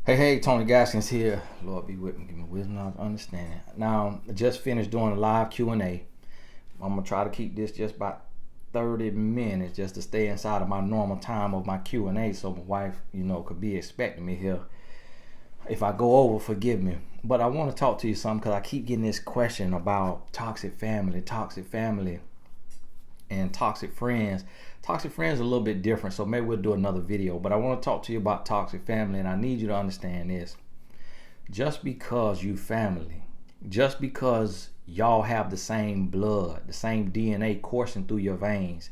Hey, Tony Gaskins here. Lord be with me, give me wisdom and understanding. Now, I just finished doing a live Q&A. I'm going to try to keep this just about 30 minutes just to stay inside of my normal time of my Q&A so my wife, could be expecting me here. If I go over, forgive me. But I want to talk to you something because I keep getting this question about toxic family, and toxic friends. Toxic friends are a little bit different, so maybe we'll do another video. But I want to talk to you about toxic family, and I need you to understand this. Just because you family, just because y'all have the same blood, the same DNA coursing through your veins,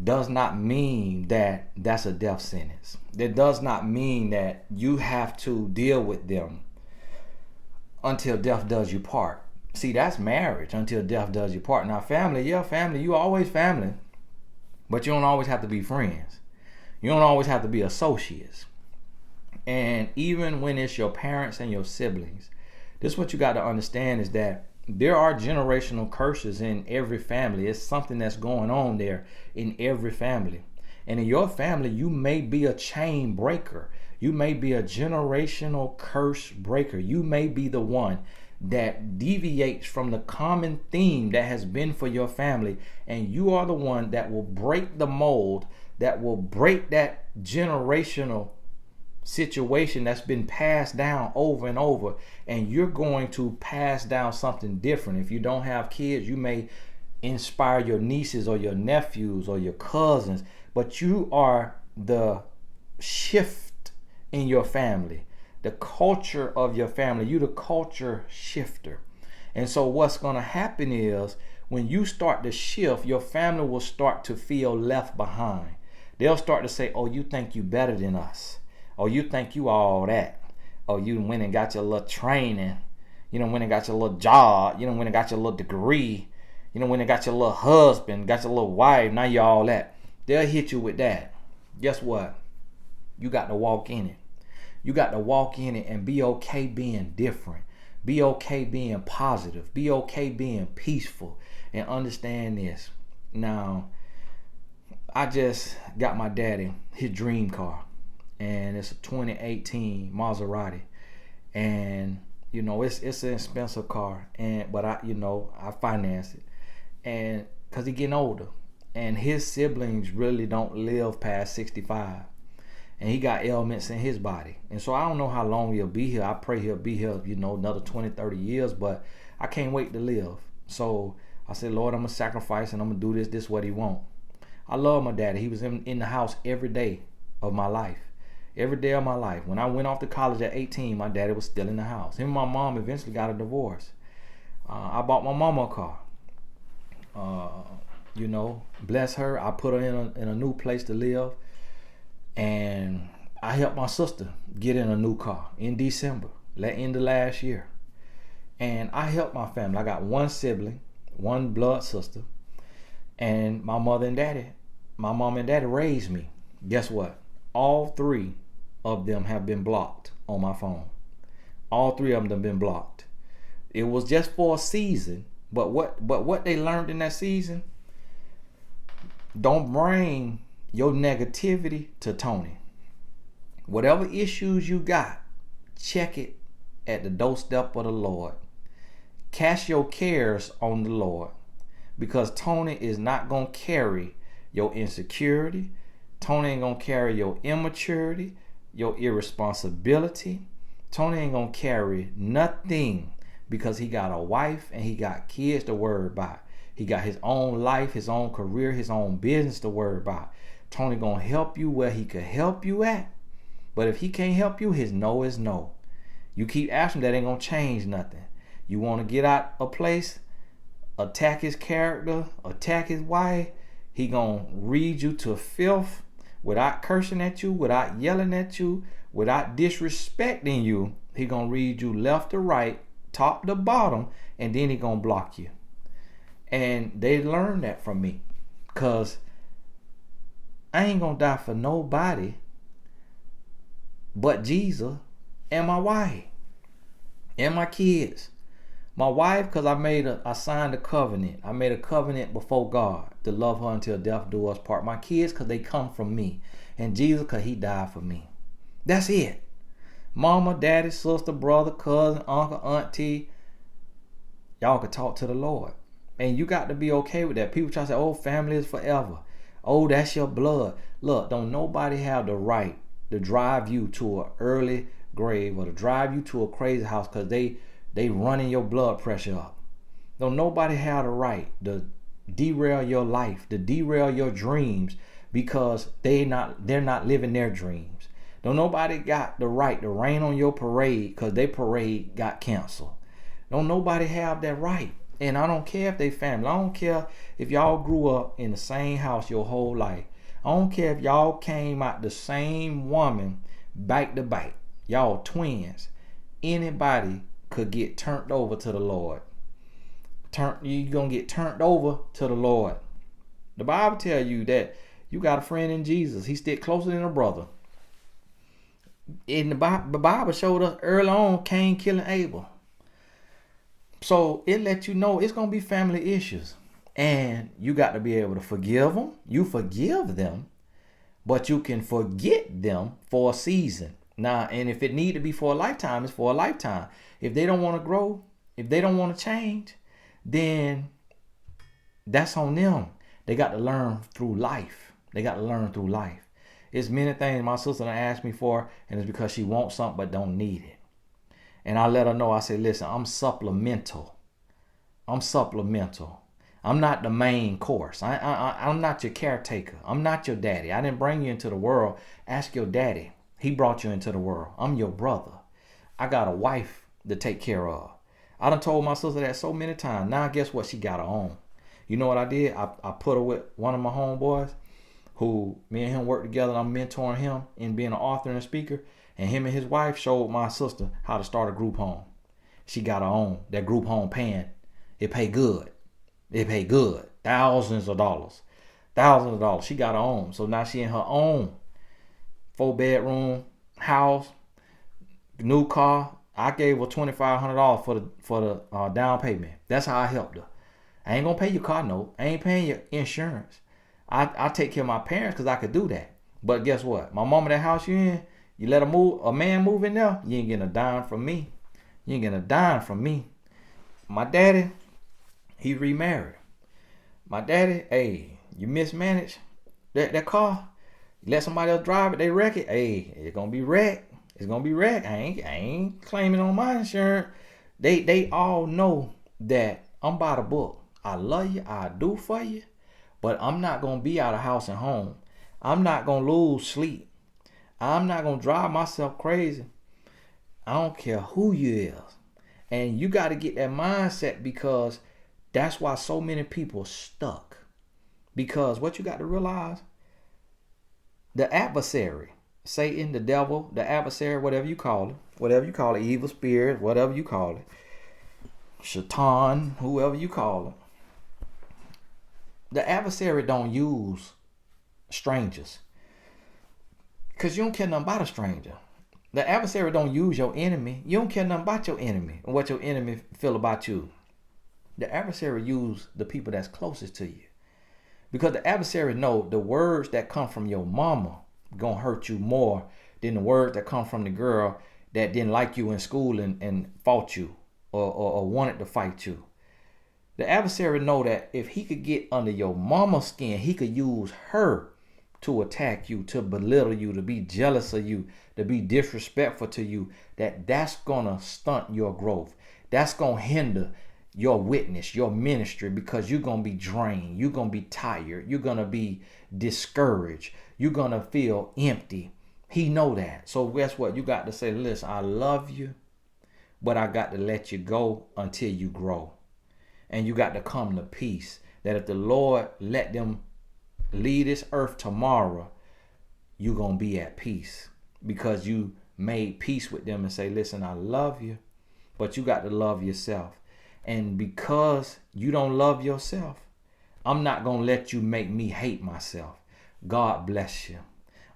does not mean that that's a death sentence. That does not mean that you have to deal with them until death does you part. See, that's marriage, until death does you part. Now, family, you always family, but you don't always have to be friends. You don't always have to be associates. And even when it's your parents and your siblings, this is what you got to understand is that there are generational curses in every family. It's something that's going on there in every family. And in your family, you may be a chain breaker. You may be a generational curse breaker. You may be the one that deviates from the common theme that has been for your family. And you are the one that will break the mold, that will break that generational situation that's been passed down over and over, and you're going to pass down something different. If you don't have kids, you may inspire your nieces or your nephews or your cousins, but you are the shift in your family, the culture of your family. You the culture shifter. And so what's going to happen is when you start to shift, your family will start to feel left behind. They'll start to say, oh, you think you better than us. Oh, you think you all that. Oh, you went and got your little training. You know, went and got your little job. You know, went and got your little degree. You know, went and got your little husband, got your little wife. Now you all that. They'll hit you with that. Guess what? You got to walk in it. You got to walk in it and be okay being different. Be okay being positive. Be okay being peaceful. And understand this. Now, I just got my daddy his dream car. And it's a 2018 Maserati, and it's an expensive car, but I finance it, and because he's getting older, and his siblings really don't live past 65, and he got ailments in his body, and so I don't know how long he'll be here. I pray he'll be here, another 20, 30 years, but I can't wait to live. So I said, Lord, I'm gonna sacrifice and I'm gonna do this what he want. I love my daddy. He was in the house every day of my life. Every day of my life. When I went off to college at 18, my daddy was still in the house. Him and my mom eventually got a divorce. I bought my mama a car. Bless her. I put her in a new place to live. And I helped my sister get in a new car in December, end of last year. And I helped my family. I got one sibling, one blood sister. And my mom and daddy raised me. Guess what? All three of them have been blocked on my phone. All three of them have been blocked. It was just for a season, but what they learned in that season, don't bring your negativity to Tony. Whatever issues you got, check it at the doorstep of the Lord. Cast your cares on the Lord, because Tony is not going to carry your insecurity. Tony ain't gonna carry your immaturity, your irresponsibility. Tony ain't gonna carry nothing, because he got a wife and he got kids to worry about. He got his own life, his own career, his own business to worry about. Tony gonna help you where he could help you at. But if he can't help you, his no is no. You keep asking, that ain't gonna change nothing. You wanna get out a place, attack his character, attack his wife, he gonna read you to filth without cursing at you, without yelling at you, without disrespecting you. He gonna read you left to right, top to bottom, and then he gonna block you. And they learned that from me, because I ain't gonna die for nobody but Jesus and my wife and my kids. My wife, because I signed a covenant. I made a covenant before God to love her until death do us part. My kids, because they come from me. And Jesus, because he died for me. That's it. Mama, daddy, sister, brother, cousin, uncle, auntie, y'all can talk to the Lord. And you got to be okay with that. People try to say, oh, family is forever. Oh, that's your blood. Look, don't nobody have the right to drive you to an early grave or to drive you to a crazy house because they running your blood pressure up. Don't nobody have the right to derail your life, to derail your dreams because they're not living their dreams. Don't nobody got the right to rain on your parade because their parade got canceled. Don't nobody have that right. And I don't care if they family. I don't care if y'all grew up in the same house your whole life. I don't care if y'all came out the same woman back to back. Y'all twins. Anybody could get turned over to the Lord. You're going to get turned over to the Lord. The Bible tells you that you got a friend in Jesus. He stick closer than a brother. In the Bible showed us early on Cain killing Abel. So it lets you know it's going to be family issues. And you got to be able to forgive them. You forgive them, but you can forget them for a season. Now, and if it need to be for a lifetime, it's for a lifetime. If they don't want to grow, if they don't want to change, then that's on them. They got to learn through life. They got to learn through life. It's many things my sister asked me for, and it's because she wants something but don't need it. And I let her know, I said, listen, I'm supplemental. I'm supplemental. I'm not the main course. I'm not your caretaker. I'm not your daddy. I didn't bring you into the world. Ask your daddy. He brought you into the world. I'm your brother. I got a wife to take care of. I done told my sister that so many times. Now guess what? She got her own. You know what I did? I put her with one of my homeboys who me and him work together. I'm mentoring him in being an author and a speaker. And him and his wife showed my sister how to start a group home. She got her own. That group home paying, it pay good. It pay good. Thousands of dollars. Thousands of dollars. She got her own. So now she in her own 4-bedroom house, new car. I gave her $2,500 for the down payment. That's how I helped her. I ain't gonna pay your car note. I ain't paying your insurance. I take care of my parents because I could do that. But guess what? My mama, that house you in, you let a man move in there, you ain't getting a dime from me. You ain't getting a dime from me. My daddy, he remarried. My daddy, hey, you mismanage that car, you let somebody else drive it, they wreck it, hey, it's gonna be wrecked. It's gonna be wrecked. I ain't claiming on my insurance. They all know that I'm by the book. I love you, I do for you, but I'm not gonna be out of house and home. I'm not gonna lose sleep. I'm not gonna drive myself crazy. I don't care who you is. And you got to get that mindset, because that's why so many people stuck. Because what you got to realize, the adversary, Satan, the devil, the adversary, whatever you call it, evil spirit, whatever you call it, Shaitan, whoever you call it, the adversary don't use strangers. Because you don't care nothing about a stranger. The adversary don't use your enemy. You don't care nothing about your enemy and what your enemy feel about you. The adversary use the people that's closest to you. Because the adversary know the words that come from your mama gonna hurt you more than the words that come from the girl that didn't like you in school and fought you or wanted to fight you. The adversary know that if he could get under your mama's skin, he could use her to attack you, to belittle you, to be jealous of you, to be disrespectful to you. That's gonna stunt your growth. That's gonna hinder your witness, your ministry, because you're gonna be drained, you're gonna be tired, you're gonna be discouraged, you're gonna feel empty. He know that. So guess what? You got to say, listen, I love you, but I got to let you go until you grow. And you got to come to peace that if the Lord let them leave this earth tomorrow, you're going to be at peace because you made peace with them and say, listen, I love you, but you got to love yourself. And because you don't love yourself, I'm not going to let you make me hate myself. God bless you.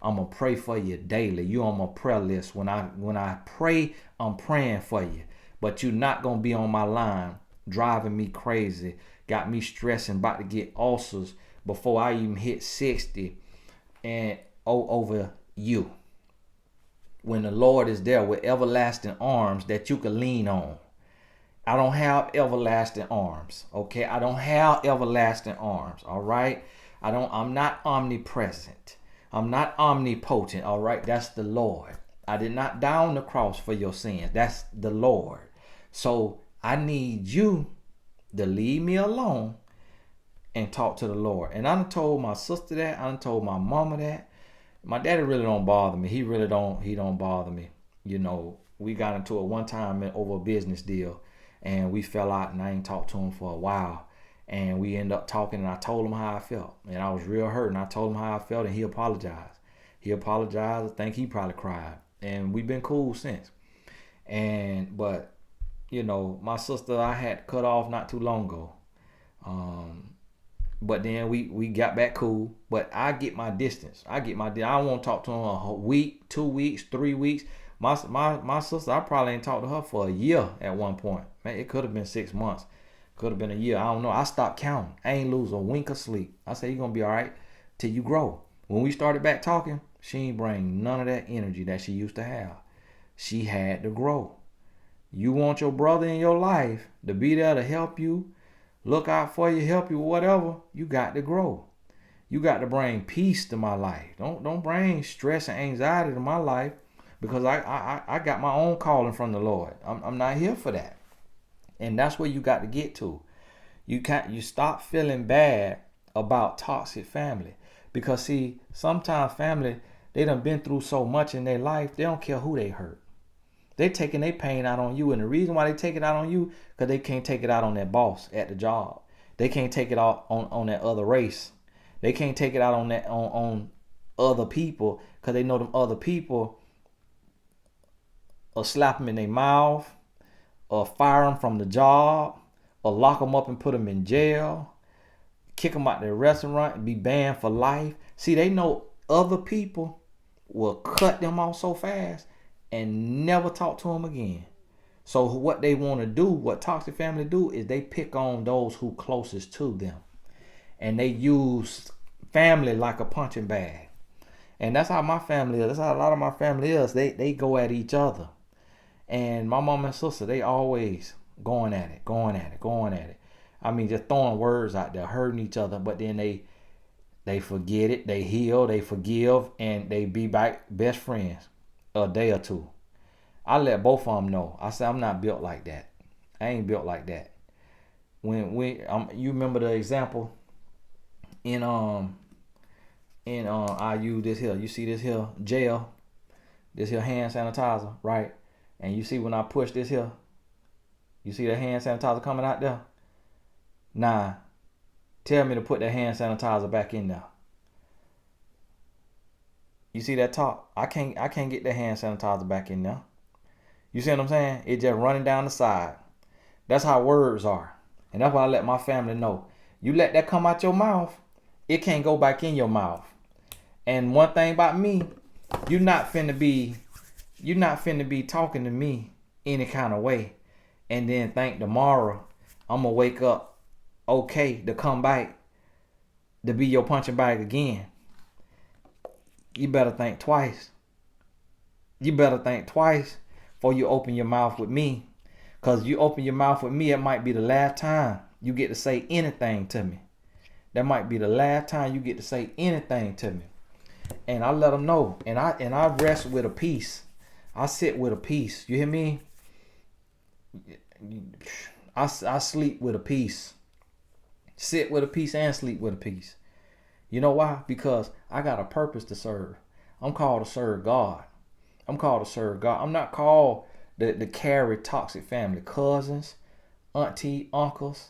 I'm going to pray for you daily. You on my prayer list. When I pray, I'm praying for you. But you're not going to be on my line driving me crazy, got me stressing, about to get ulcers before I even hit 60 and over you. when the Lord is there with everlasting arms that you can lean on. I don't have everlasting arms. Okay. I don't have everlasting arms. All right. I'm not omnipresent. I'm not omnipotent. All right. That's the Lord. I did not die on the cross for your sins. That's the Lord. So I need you to leave me alone and talk to the Lord. And I done told my sister that. I done told my mama that. My daddy really don't bother me. He don't bother me. You know, we got into it one time over a business deal, and we fell out, and I ain't talked to him for a while. And we ended up talking, and I told him how I felt. And I was real hurt, and I told him how I felt, and he apologized. I think he probably cried. And we've been cool since. But, you know, my sister I had cut off not too long ago. But then we got back cool. But I get my distance. I don't want to talk to him a week, 2 weeks, 3 weeks. My sister, I probably ain't talked to her for a year at one point. Man, it could have been 6 months. Could have been a year. I don't know. I stopped counting. I ain't lose a wink of sleep. I said, you're going to be all right till you grow. When we started back talking, she ain't bring none of that energy that she used to have. She had to grow. You want your brother in your life to be there to help you, look out for you, help you, whatever. You got to grow. You got to bring peace to my life. Don't bring stress and anxiety to my life, because I got my own calling from the Lord. I'm not here for that. And that's where you got to get to. You stop feeling bad about toxic family, because see, sometimes family, they done been through so much in their life, they don't care who they hurt. They taking their pain out on you, and the reason why they take it out on you, because they can't take it out on their boss at the job. They can't take it out on that other race. They can't take it out on other people, because they know them other people will slap them in their mouth, or fire them from the job, or lock them up and put them in jail, kick them out of the restaurant and be banned for life. See, they know other people will cut them off so fast and never talk to them again. So what they want to do, what toxic family do, is they pick on those who closest to them. And they use family like a punching bag. And that's how my family is. That's how a lot of my family is. They go at each other. And my mom and sister, they always going at it. I mean, just throwing words out there, hurting each other. But then they forget it, they heal, they forgive, and they be back best friends a day or two. I let both of them know. I said, I'm not built like that. I ain't built like that. You remember the example in I use this here. You see this here gel, this here hand sanitizer, right? And you see when I push this here, you see the hand sanitizer coming out there? Nah, tell me to put that hand sanitizer back in there. You see that top? I can't get that hand sanitizer back in there. You see what I'm saying? It just running down the side. That's how words are. And that's why I let my family know. You let that come out your mouth, it can't go back in your mouth. And one thing about me, you're not finna be talking to me any kind of way and then think tomorrow I'm gonna wake up okay to come back to be your punching bag again. You better think twice. Before you open your mouth with me. Because you open your mouth with me, it might be the last time you get to say anything to me. That might be the last time you get to say anything to me. And I let them know. And I rest with a peace. I sit with a peace. You hear me? I sleep with a peace. Sit with a peace and sleep with a peace. You know why? Because I got a purpose to serve. I'm called to serve God. I'm not called to carry toxic family. Cousins, auntie, uncles,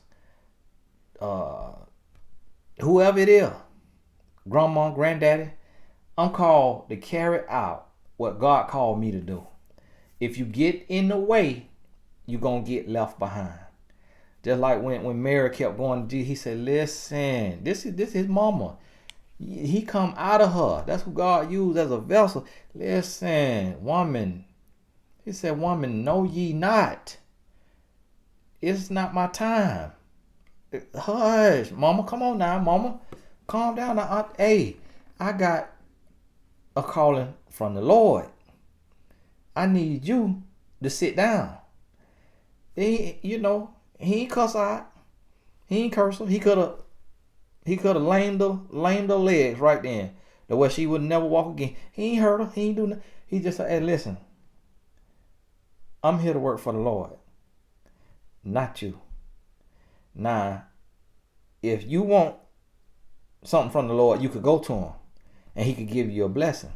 whoever it is. Grandma, granddaddy. I'm called to carry out what God called me to do. If you get in the way, you're going to get left behind. Just like when Mary kept going to Jesus, he said, listen, this is his mama. He come out of her. That's who God used as a vessel. Listen, woman. He said, woman, know ye not. It's not my time. Hush, mama, come on now, mama. Calm down now. Hey, I got a calling from the Lord. I need you to sit down. He ain't cuss her out. He ain't curse her. He could have lamed her legs right then. The way she would never walk again. He ain't hurt her. He ain't do nothing. He just said, hey, listen, I'm here to work for the Lord, not you. Now, if you want something from the Lord, you could go to him and he could give you a blessing.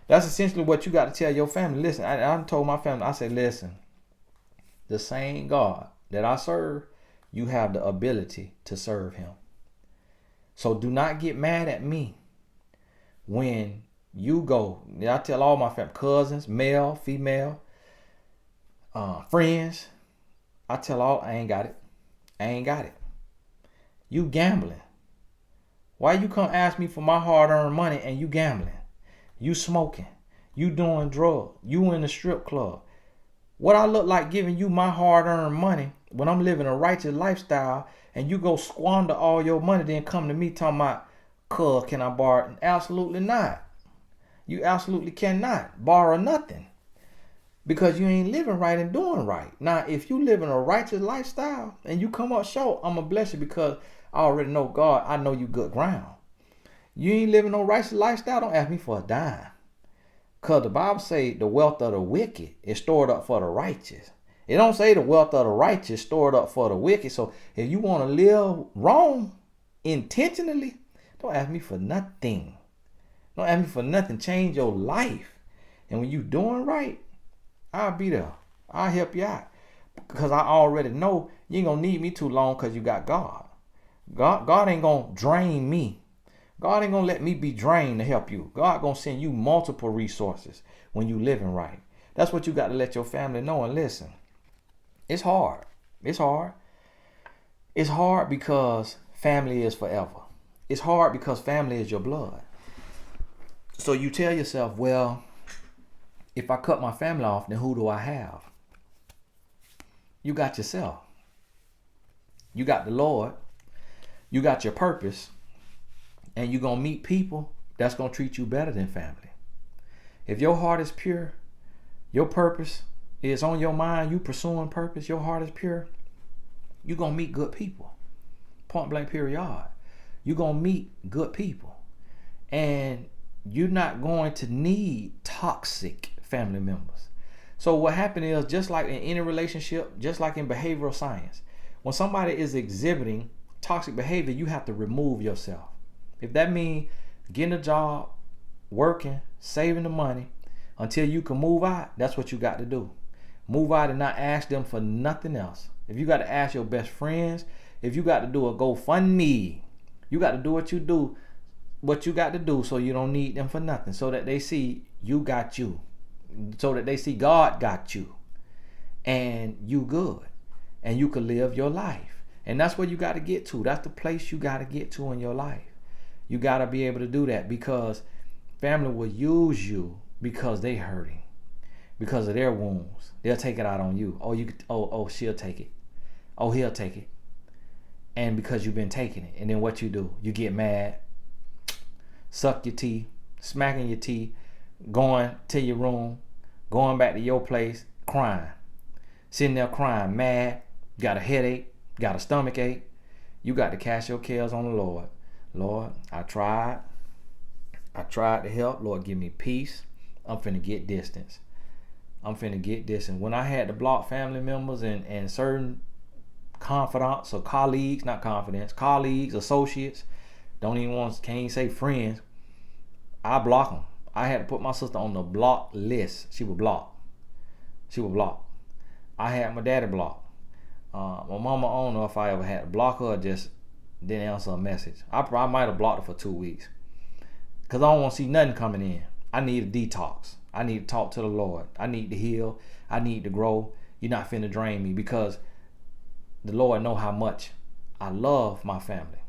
That's essentially what you got to tell your family. Listen, I told my family, I said, listen, the same God that I serve, you have the ability to serve him. So do not get mad at me when you go. I tell all my family, cousins, male, female, friends, I tell all, I ain't got it. You gambling. Why you come ask me for my hard-earned money and you gambling? You smoking. You doing drugs. You in the strip club. What I look like giving you my hard-earned money when I'm living a righteous lifestyle and you go squander all your money, then come to me talking about, cuz, can I borrow it? Absolutely not. You absolutely cannot borrow nothing because you ain't living right and doing right. Now, if you live in a righteous lifestyle and you come up short, I'm going to bless you because I already know God. I know you good ground. You ain't living no righteous lifestyle, don't ask me for a dime. Because the Bible say the wealth of the wicked is stored up for the righteous. It don't say the wealth of the righteous stored up for the wicked. So if you want to live wrong intentionally, don't ask me for nothing. Don't ask me for nothing. Change your life. And when you doing right, I'll be there. I'll help you out. Because I already know you ain't going to need me too long because you got God. God ain't going to drain me. God ain't going to let me be drained to help you. God going to send you multiple resources when you living right. That's what you got to let your family know. And listen, it's hard. It's hard. It's hard because family is forever. It's hard because family is your blood. So you tell yourself, well, if I cut my family off, then who do I have? You got yourself. You got the Lord. You got your purpose. And you're going to meet people that's going to treat you better than family. If your heart is pure, your purpose is on your mind, you pursuing purpose, your heart is pure, you're going to meet good people. Point blank period. You're going to meet good people. And you're not going to need toxic family members. So what happened is, just like in any relationship, just like in behavioral science, when somebody is exhibiting toxic behavior, you have to remove yourself. If that means getting a job, working, saving the money until you can move out, that's what you got to do. Move out and not ask them for nothing else. If you got to ask your best friends, if you got to do a GoFundMe, you got to do what you got to do so you don't need them for nothing, so that they see you got you, so that they see God got you and you good and you can live your life. And that's where you got to get to. That's the place you got to get to in your life. You got to be able to do that, because family will use you because they hurting, because of their wounds. They'll take it out on you. Oh, she'll take it. Oh, he'll take it. And because you've been taking it, and then what you do, you get mad, suck your teeth, smacking your teeth, going to your room, going back to your place, crying, sitting there crying, mad, got a headache, got a stomach ache. You got to cast your cares on the Lord. Lord, I tried to help. Lord, give me peace. I'm finna get distance. When I had to block family members and certain confidants or colleagues, not confidants, colleagues, associates, can't even say friends, I block them. I had to put my sister on the block list. She would block. I had my daddy blocked. My mama, I don't know if I ever had to block her or just didn't answer a message. I might have blocked her for 2 weeks because I don't want to see nothing coming in. I need a detox. I need to talk to the Lord. I need to heal. I need to grow. You're not finna drain me, because the Lord know how much I love my family.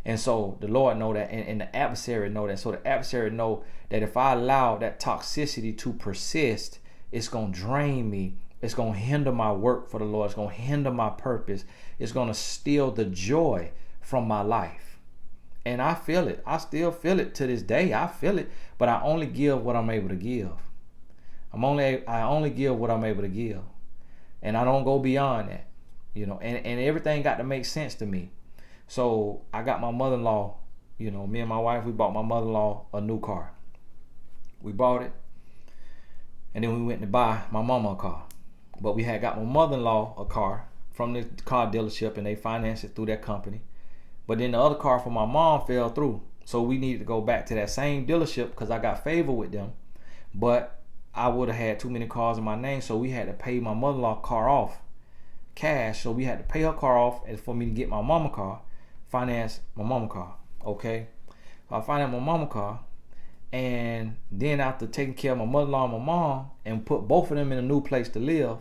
And so the Lord know that, and the adversary know that. So the adversary know that if I allow that toxicity to persist, it's going to drain me. It's going to hinder my work for the Lord. It's going to hinder my purpose. It's going to steal the joy from my life. And I feel it. I still feel it to this day. I feel it, but I only give what I'm able to give. I only give what I'm able to give, and I don't go beyond that, and everything got to make sense to me. So I got my mother-in-law, me and my wife, we bought my mother-in-law a new car. We bought it, and then we went to buy my mama a car. But we had got my mother-in-law a car from the car dealership, and they financed it through their company. But then the other car for my mom fell through, so we needed to go back to that same dealership because I got favor with them. But I would have had too many cars in my name, so we had to pay my mother-in-law car off cash. So we had to pay her car off, and for me to get my mama car, finance my mama car. Okay, so I financed my mama car, and then after taking care of my mother-in-law and my mom and put both of them in a new place to live,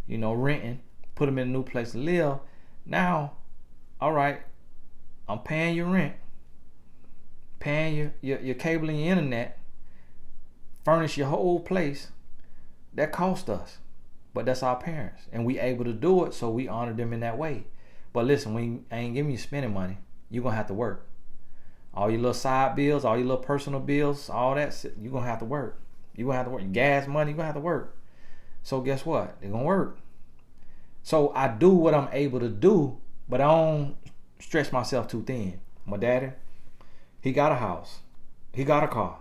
renting, put them in a new place to live. Now, all right, I'm paying your rent, paying your cable and your internet, furnish your whole place. That cost us, but that's our parents, and we able to do it, so we honor them in that way. But listen, I ain't giving you spending money. You're gonna have to work. All your little side bills, all your little personal bills, all that, you're gonna have to work. You're gonna have to work. Your gas money, you're gonna have to work. So guess what? They're gonna work. So I do what I'm able to do, but I don't stretch myself too thin. My daddy, he got a house. He got a car.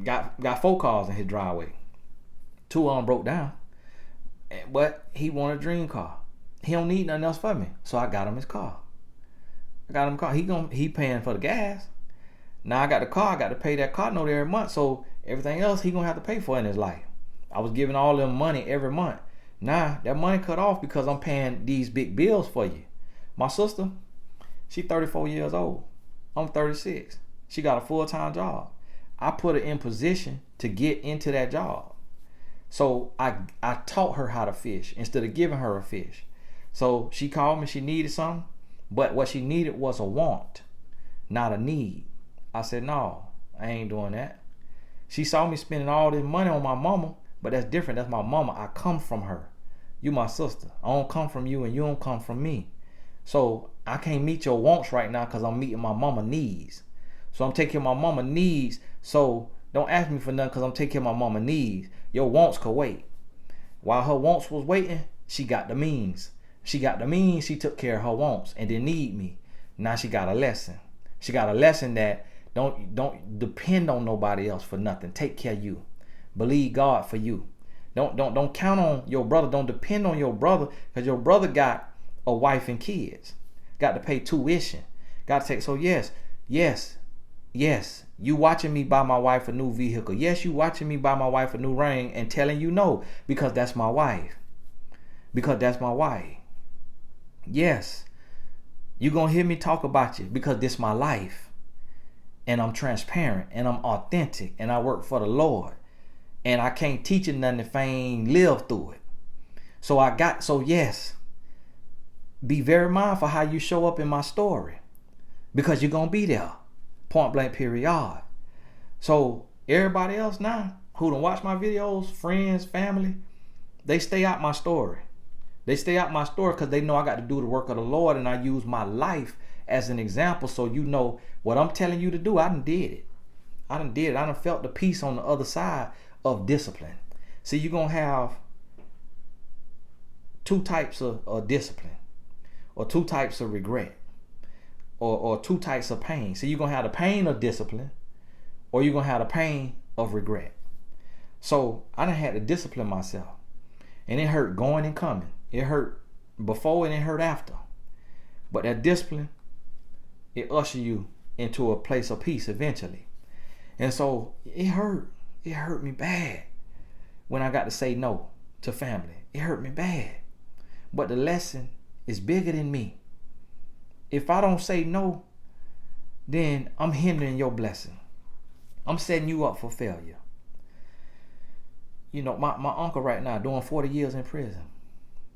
Got 4 cars in his driveway. 2 of them broke down. But he wanted a dream car. He don't need nothing else for me. So I got him his car. I got him a car. He paying for the gas. Now I got the car. I got to pay that car note every month. So everything else he gonna have to pay for in his life. I was giving all them money every month. Now that money cut off because I'm paying these big bills for you. My sister, she 34 years old. I'm 36. She got a full-time job. I put her in position to get into that job. So I taught her how to fish instead of giving her a fish. So she called me. She needed something. But what she needed was a want, not a need. I said, no, I ain't doing that. She saw me spending all this money on my mama, but that's different. That's my mama. I come from her. You my sister. I don't come from you, and you don't come from me. So I can't meet your wants right now because I'm meeting my mama needs. So I'm taking my mama needs. So don't ask me for nothing because I'm taking my mama needs. Your wants could wait. While her wants was waiting, she got the means. She took care of her wants and didn't need me. Now she got a lesson. She got a lesson that don't depend on nobody else for nothing. Take care of you. Believe God for you. Don't count on your brother. Don't depend on your brother because your brother got a wife and kids. Got to pay tuition. Got to take. So yes. You watching me buy my wife a new vehicle. Yes, you watching me buy my wife a new ring and telling you no because that's my wife. Because that's my wife. Yes, you gonna hear me talk about you because this my life, and I'm transparent and I'm authentic and I work for the Lord, and I can't teach you nothing if I ain't live through it. So yes, be very mindful how you show up in my story because you're gonna be there, point blank period. So everybody else now who don't watch my videos, friends, family, they stay out my story. They stay out my story because they know I got to do the work of the Lord, and I use my life as an example so you know what I'm telling you to do. I done did it. I done felt the peace on the other side of discipline. See, you're going to have 2 types of discipline, or 2 types of regret, or 2 types of pain. So you're going to have the pain of discipline, or you're going to have the pain of regret. So I done had to discipline myself, and it hurt going and coming. It hurt before and it hurt after. But that discipline, it usher you into a place of peace eventually. And so it hurt. It hurt me bad when I got to say no to family. It hurt me bad. But the lesson is bigger than me. If I don't say no, then I'm hindering your blessing. I'm setting you up for failure. My uncle right now doing 40 years in prison.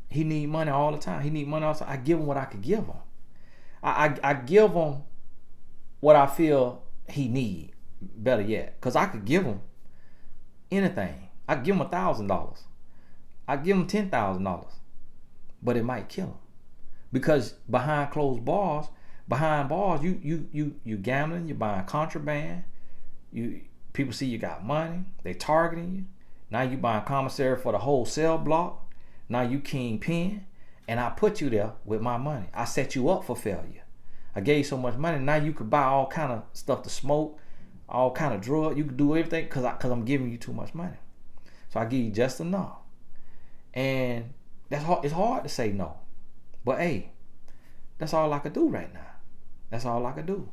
He need money all the time. I give him what I could give him. I give him what I feel he need. Better yet, because I could give him anything. I give him $1,000. I give him $10,000, but it might kill him because behind bars, you gambling, you're buying contraband, you People see you got money. They targeting you. Now you buying commissary for the whole cell block. Now you kingpin. And I put you there with my money. I set you up for failure. I gave you so much money. Now you could buy all kind of stuff to smoke, all kind of drugs. You could do everything because I'm giving you too much money. So I give you just enough. And that's hard. It's hard to say no. But hey, that's all I could do right now. That's all I could do.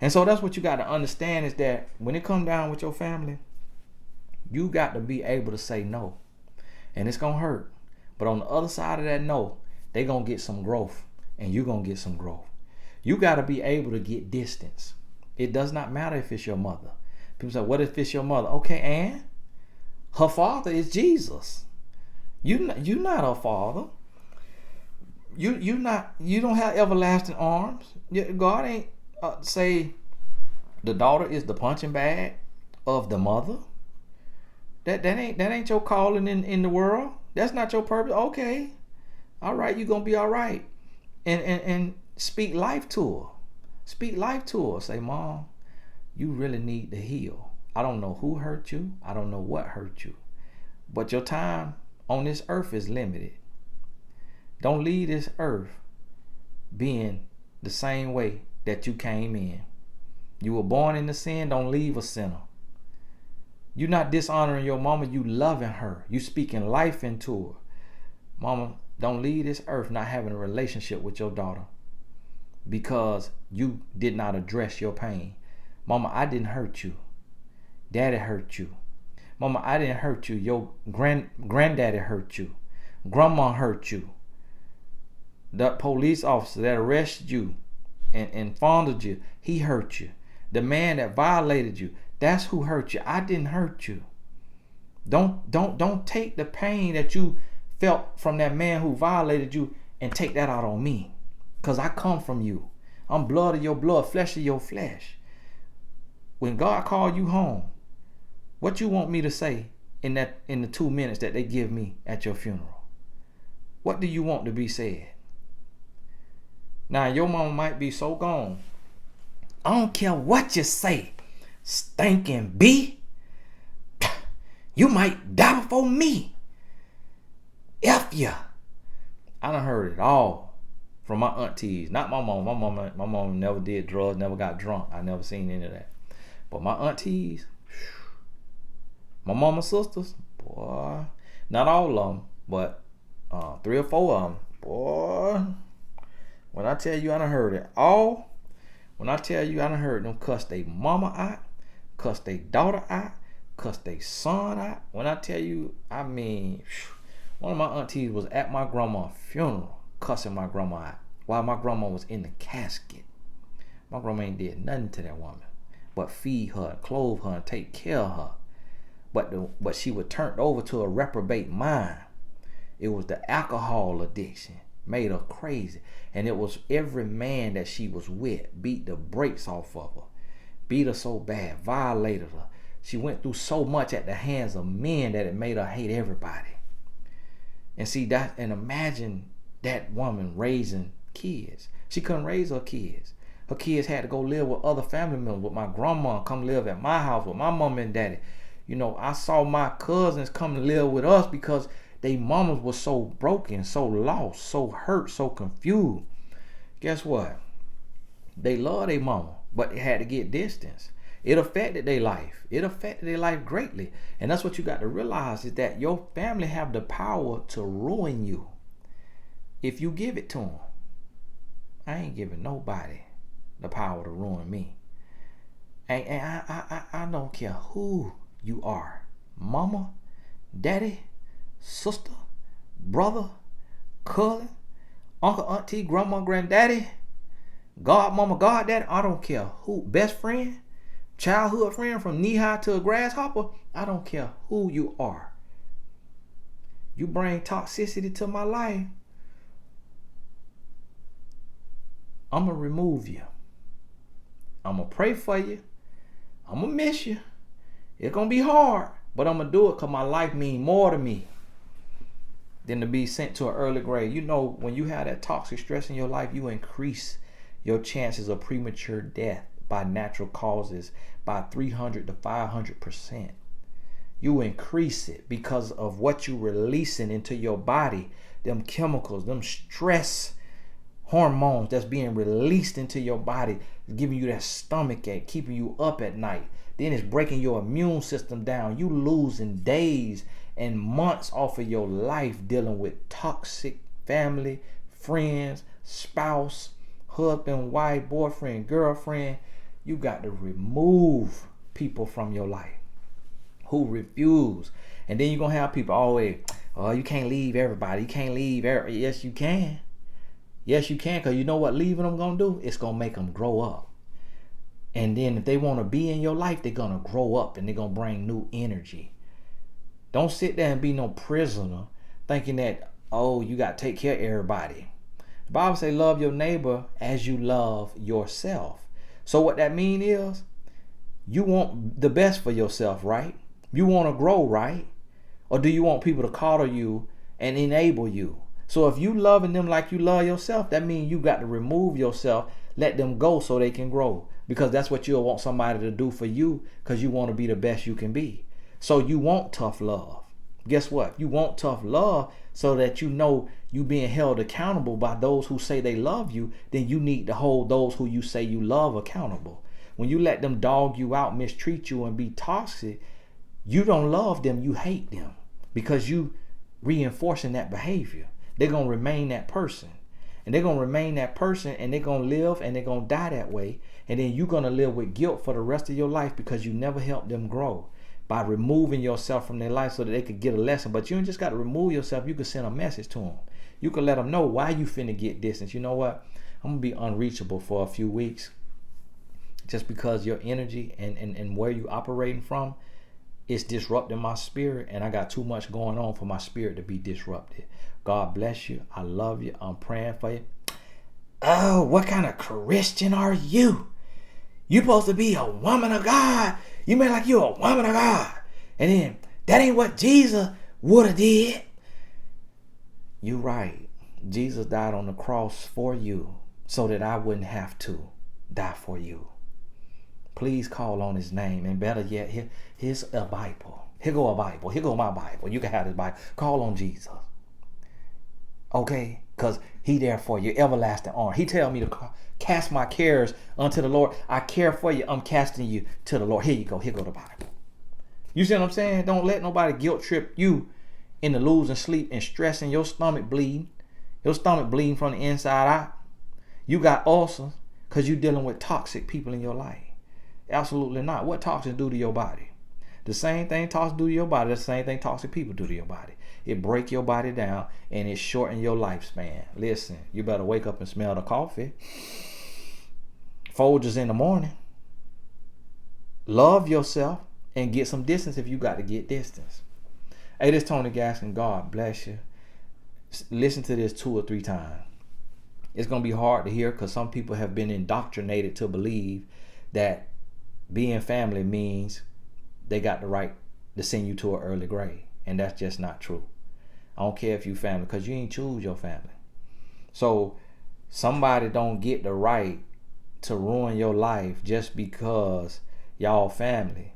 And so that's what you got to understand, is that when it comes down with your family, you got to be able to say no. And it's going to hurt. But on the other side of that no, they're going to get some growth. And you're going to get some growth. You got to be able to get distance. It does not matter if it's your mother. People say, what if it's your mother? Okay, and her father is Jesus. You're not her father. You don't have everlasting arms. God ain't say the daughter is the punching bag of the mother. That ain't your calling in the world. That's not your purpose. Okay, all right, you're gonna be all right. And speak life to her. Speak life to her. Say, Mom, you really need to heal. I don't know who hurt you. I don't know what hurt you, but your time on this earth is limited. Don't leave this earth being the same way that you came in. You were born into sin. Don't leave a sinner. You're not dishonoring your mama. You loving her. You speaking life into her. Mama, don't leave this earth not having a relationship with your daughter because you did not address your pain. Mama, I didn't hurt you. Daddy hurt you. Mama, I didn't hurt you. Your granddaddy hurt you. Grandma hurt you. The police officer that arrested you and fondled you, he hurt you. The man that violated you, that's who hurt you. I didn't hurt you. Don't take the pain that you felt from that man who violated you and take that out on me. Because I come from you. I'm blood of your blood, flesh of your flesh. When God called you home, what you want me to say in the 2 minutes that they give me at your funeral? What do you want to be said? Now your mama might be so gone. I don't care what you say, stinking B. You might die before me. F ya. I done heard it all from my aunties. Not my mom. My mom never did drugs, never got drunk. I never seen any of that. But my aunties, my mama's sisters, boy, not all of them, but 3 or 4 of them, boy. When I tell you I done heard it all, when I tell you I done heard them cuss they mama out, cuss they daughter out, cuss they son out. When I tell you, I mean, one of my aunties was at my grandma's funeral cussing my grandma out while my grandma was in the casket. My grandma ain't did nothing to that woman but feed her, clothe her, and take care of her. But she was turned over to a reprobate mind. It was the alcohol addiction made her crazy. And it was every man that she was with beat the brakes off of her. Beat her so bad, violated her. She went through so much at the hands of men that it made her hate everybody. And see that, and imagine that woman raising kids. She couldn't raise her kids. Her kids had to go live with other family members, with my grandma, come live at my house with my mom and daddy. You know, I saw my cousins come to live with us because they mamas were so broken, so lost, so hurt, so confused. Guess what? They love their mama, but they had to get distance. It affected their life. It affected their life greatly. And that's what you got to realize, is that your family have the power to ruin you if you give it to them. I ain't giving nobody the power to ruin me. And I don't care who you are. Mama, daddy, sister, brother, cousin, uncle, auntie, grandma, granddaddy, godmama, goddaddy. I don't care who. Best friend, childhood friend from knee-high to a grasshopper. I don't care who you are. You bring toxicity to my life, I'm going to remove you. I'm going to pray for you. I'm going to miss you. It's going to be hard, but I'm going to do it because my life means more to me than to be sent to an early grave. You know, when you have that toxic stress in your life, you increase your chances of premature death by natural causes by 300 to 500%. You increase it because of what you releasing into your body, them chemicals, them stress hormones that's being released into your body, giving you that stomach ache, keeping you up at night. Then it's breaking your immune system down. You losing days and months off of your life dealing with toxic family, friends, spouse, husband, wife, boyfriend, girlfriend. You got to remove people from your life who refuse. And then you're going to have people always, oh, you can't leave everybody. You can't leave everybody. Yes, you can. Yes, you can, because you know what leaving them going to do? It's going to make them grow up. And then if they want to be in your life, they're going to grow up and they're going to bring new energy. Don't sit there and be no prisoner thinking that, oh, you got to take care of everybody. The Bible says love your neighbor as you love yourself. So what that means is you want the best for yourself, right? You want to grow, right? Or do you want people to coddle you and enable you? So if you loving them like you love yourself, that means you got to remove yourself, let them go so they can grow. Because that's what you'll want somebody to do for you, because you want to be the best you can be. So you want tough love. Guess what? You want tough love so that you know you being held accountable by those who say they love you. Then you need to hold those who you say you love accountable. When you let them dog you out, mistreat you, and be toxic, you don't love them, you hate them, because you reinforcing that behavior. They're going to remain that person. And they're going to remain that person, and they're going to live and they're going to die that way. And then you're going to live with guilt for the rest of your life because you never helped them grow by removing yourself from their life so that they could get a lesson. But you ain't just got to remove yourself. You can send a message to them. You can let them know why you finna get distance. You know what? I'm going to be unreachable for a few weeks just because your energy and where you operating from is disrupting my spirit, and I got too much going on for my spirit to be disrupted. God bless you. I love you. I'm praying for you. Oh, what kind of Christian are you? You supposed to be a woman of God. You mean like you're a woman of God. And then that ain't what Jesus would have did. You right. Jesus died on the cross for you so that I wouldn't have to die for you. Please call on his name. And better yet, here's a Bible. Here go a Bible. Here go my Bible. You can have this Bible. Call on Jesus. Okay? Because he there for you. Everlasting arm. He tell me to cast my cares unto the Lord. I care for you. I'm casting you to the Lord. Here you go. Here go the Bible. You see what I'm saying? Don't let nobody guilt trip you into losing sleep and stressing your stomach bleeding. Your stomach bleeding from the inside out. You got ulcers because you're dealing with toxic people in your life. Absolutely not. What toxins do to your body? The same thing toxins do to your body. The same thing toxic people do to your body. It break your body down and it shorten your lifespan. Listen, you better wake up and smell the coffee. Folgers in the morning. Love yourself and get some distance if you got to get distance. Hey, this is Tony Gaskin. God bless you. Listen to this 2 or 3 times. It's going to be hard to hear because some people have been indoctrinated to believe that being family means they got the right to send you to an early grave. And that's just not true. I don't care if you family, because you ain't choose your family. So somebody don't get the right to ruin your life just because y'all family,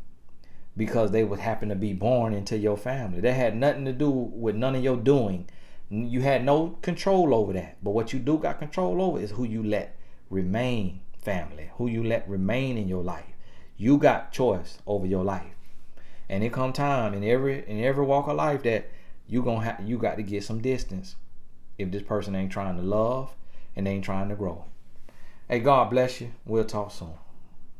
because they would happen to be born into your family. That had nothing to do with none of your doing. You had no control over that. But what you do got control over is who you let remain family, who you let remain in your life. You got choice over your life. And it come time in every walk of life that you got to get some distance if this person ain't trying to love and they ain't trying to grow. Hey, God bless you. We'll talk soon.